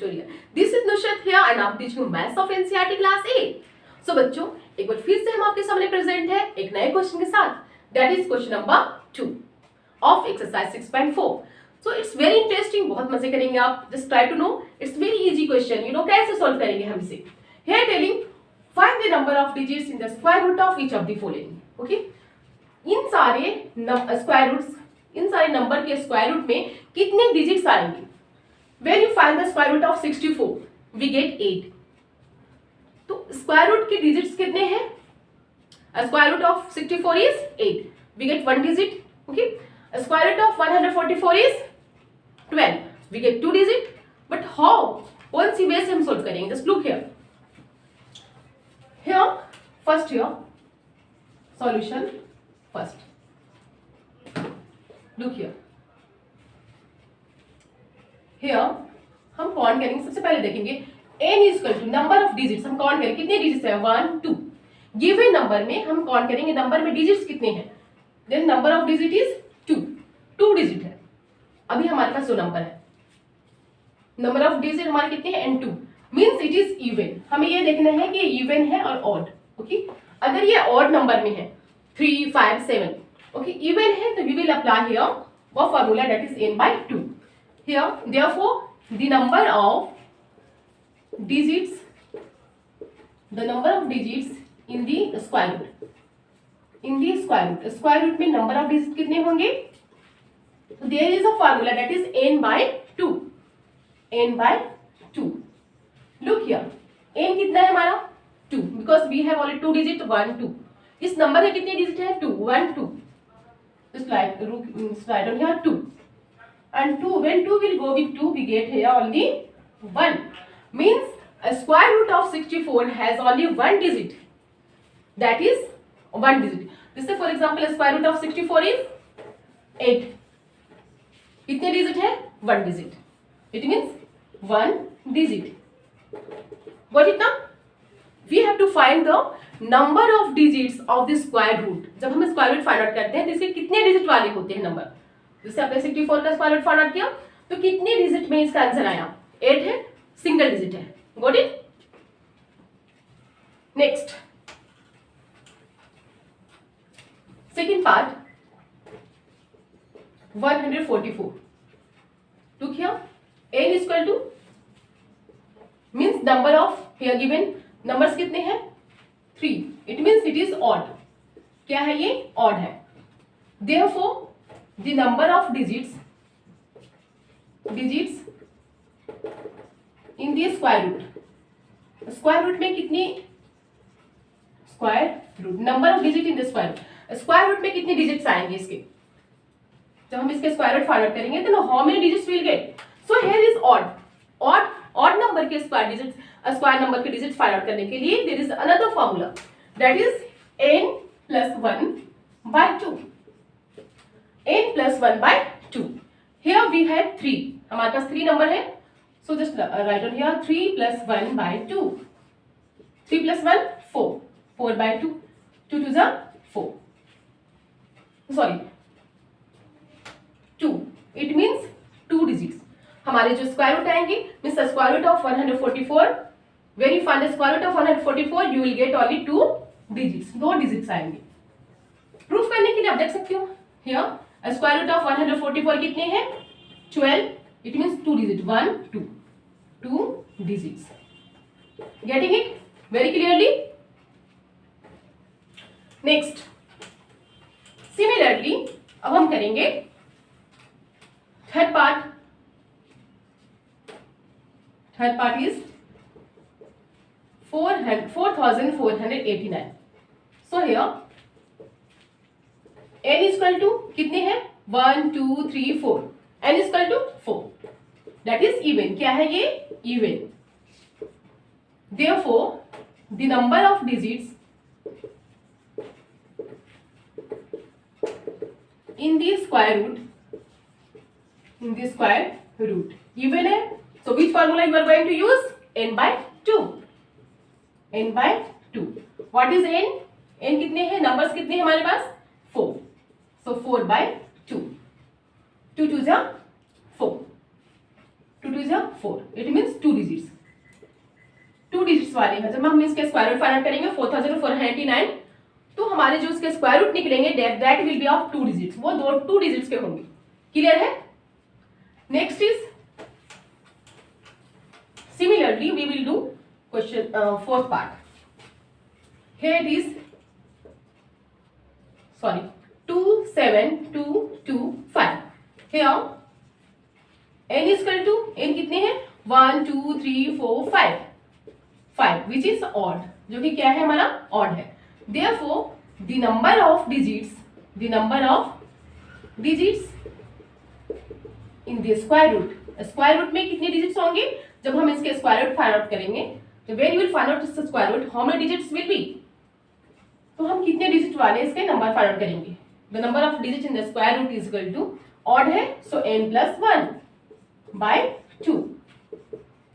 tutorial. This is Nushat here and I'm teaching maths of NCERT class 8. So बच्चों एक बार फिर से हम आपके सामने प्रेजेंट है एक नए क्वेश्चन के साथ. That is question number 2 of exercise 6.4. So it's very interesting. बहुत मजे करेंगे आप. Just try to know. It's very easy question. You know कैसे solve करेंगे हम इसे. Here telling find the number of digits in the square root of each of the following. Okay? इन सारे square roots in सारे number के square root में कितने digits आएंगे. When you find the square root of 64, we get 8. तो square root के digits कितने हैं? Square root of 64 is 8. We get one digit. Okay. Square root of 144 is 12. We get two digit. But how? कौन सी वे से हम solve करेंगे? Just look here. Here, first here, solution first. Look here. Here हम count करेंगे. सबसे पहले देखेंगे n is equal to number of digits. हम काउंट करेंगे कितने डिजिट्स है 1 2. गिवन नंबर में हम काउंट करेंगे नंबर में डिजिट्स कितने हैं. Then number of digit is 2 digit है. अभी हमारे पास 2 नंबर है. नंबर ऑफ डिजिट हमारे कितने हैं n2 means it is even. हमें ये देखना है कि इवन है और ऑड. ओके. अगर ये ऑड नंबर में है 3 5 7 ओके इवन है तो वी विल अप्लाई हियर वो formula that is n by 2. Here, therefore, the number of digits in the square root. In the square root में number of digits कितने होंगे? So there is a formula that is n by 2. n by 2. Look here, n कितना है हमारा? 2 because we have only 2 digit 1 2. इस number में कितने digit है? 2 1 2. Just write down here 2. And 2, when 2 will go with 2, we get here only 1. Means a square root of 64 has only one digit. That is 1 digit. This is for example, a square root of 64 is 8. कितने digit है? 1 digit. It means 1 digit. Got it now? We have to find the number of digits of the square root. जब हम square root find out करते हैं तो इसके कितने digit वाले होते हैं नंबर. जैसे आपने 64 का स्क्वायर रूट फाइंड आउट किया तो कितने डिजिट में इसका आंसर आया? 8 है. सिंगल डिजिट है. Got it. Next second part 144. To क्या n is equal to means number of here given numbers कितने हैं 3. It means it is odd. क्या है ये? ऑड है. Therefore the number of digits in the square root में कितनी number of digit in the square root में कितने digits आएंगे इसके. जब हम इसके square root फाइंड आउट करेंगे तो how many digits we'll get. So here is odd number के square number के digits फाइंड आउट करने के लिए there is another formula that is n plus 1 by 2. n plus 1 by 2. Here we have 3. हमारे पास 3 number है. So just write on here 3 plus 1 by 2. 3 plus 1 4. 4 by 2. 2 to the 4. Sorry 2. It means 2 digits. हमारे जो square root आएंगे means square root of 144. When you find the square root of 144 you will get only 2 digits. 2 digits आएंगे. Proof करने के लिए आप देख सकते हो here स्क्वायर रूट ऑफ 144 कितने हैं 12. It means 2 digit 1 2 digits. Getting it very clearly. Next similarly अब हम करेंगे third part is 4489. So here n is equal to कितने हैं 1 2 3 4. n is equal to 4. That is even. क्या है ये? Even. Therefore, the number of digits in the square root even है. So which formula you are going to use? n by 2. n by 2. What is n? n कितने हैं? Numbers कितने हैं हमारे पास? 4. So 4 by 2. 2 to the 4. 2 2 is 4, it means 2 digits, 2 digits वाले हैं। जब हम इसके स्क्वायर रूट फाइंड आउट करेंगे 4499, तो हमारे जो इसके स्क्वायर रूट निकलेंगे that will be of 2 digits, वो 2 डिजिट्स के होंगे। क्लियर है? Next is similarly we will do question fourth part. Here it is, sorry, 27225. Here n is equal to, n कितने हैं? 1 2 3 4 5, 5 which is odd, जो कि क्या है हमारा odd है। Therefore the number of digits in the square root में कितने डिजिट्स होंगे जब हम इसके स्क्वायर रूट फाइंड आउट करेंगे? तो when you will find out the square root, how many digits will be? तो हम कितने डिजिट वाले इसके नंबर फाइंड आउट करेंगे? The number of digit in the square root is equal to, odd है so n plus 1 by 2।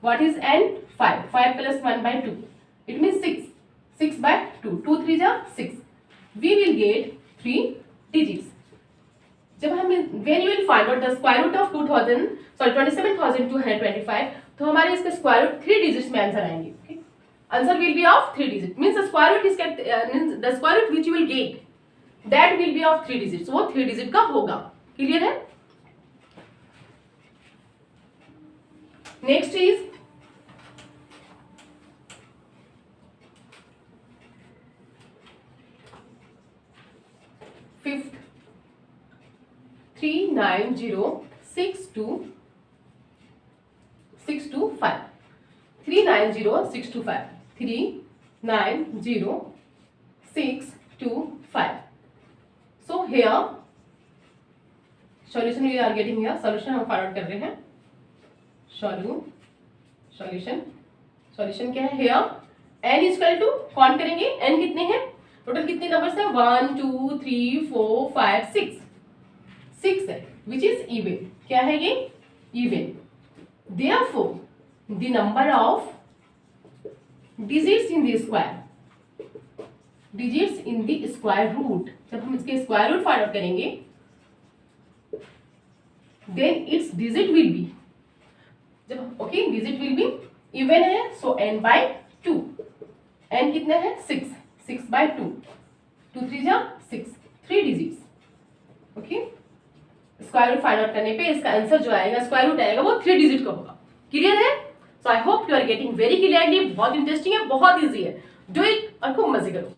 What is n? 5, 5 plus 1 by 2, it means 6, 6 by 2, 2 3 जा 6, we will get 3 digits. जब हम when you will find out the square root of 27,225, तो हमारे इसके square root 3 digits में answer आएंगे। Answer will be of 3 digits, means the square root means the square root which you will get, that will be of 3 digits, वो 3 digit का होगा। Clear है? Next is fifth, 390625, 390625, 390625. So here solution we are getting here, solution हम find out कर रहे हैं। Solution क्या है? here n is equal to, count करेंगे n कितने हैं, टोटल कितने नंबर्स हैं? 1 2 3 4 5 6, 6 है which is even। क्या है ये? even। therefore the number of digits in the square root, जब हम इसके स्क्वायर रूट फाइंड आउट करेंगे then its digit will be, जब okay digit will be even है so n by 2, n कितना है? 6, 6 by 2, 2 3 जा 6, 3 digits. Okay, square root find out करने पे इसका आंसर जो आएगा, स्क्वायर रूट आएगा, वो 3 डिजिट का होगा। क्लियर है? So I hope you are getting very clearly. बहुत इंटरेस्टिंग है, बहुत इजी है, डू इट और खूब मजे करो।